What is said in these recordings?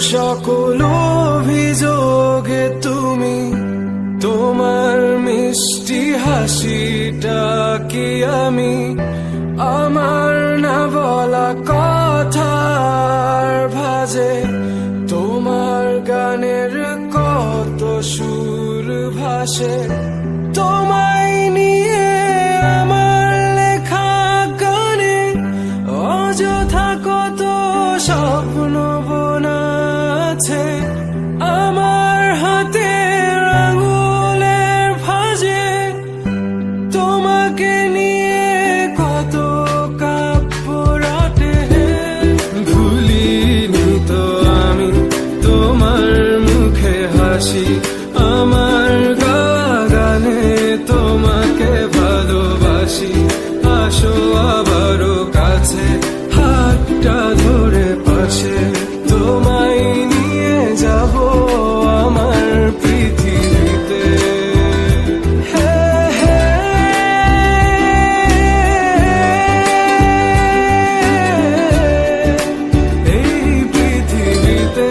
সকল অভিযোগে তুমি তোমার মিষ্টি হাসিটা কি আমি আমার না বলা কথার ভাজে তোমার গানের কত সুর ভাসে তোমায় নিয়ে আমার লেখা গানে অযথা কত স্বপ্ন বোনা আছে আমার হাতের আঙুলের ভাঁজে তোমাকে নিয়ে কত কাব্য রাটে ভুলিনি তো আমি তোমার মুখে হাসি আমার গানে তোমাকে ভালোবাসি আসো আবারও কাছে হাতটা ধরে পাশে তোমায় নিয়ে যাব আমার পৃথিবীতে এই পৃথিবীতে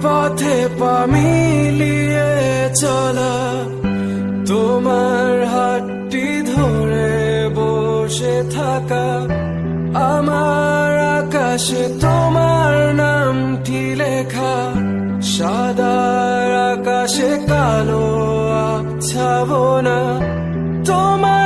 পথে পা মিলিয়ে চলা তোমার হাতটি ধরে বসে থাকা আমার আকাশে তোমার নামটি লেখা সাদার আকাশে কালো আবছাবনা তোমার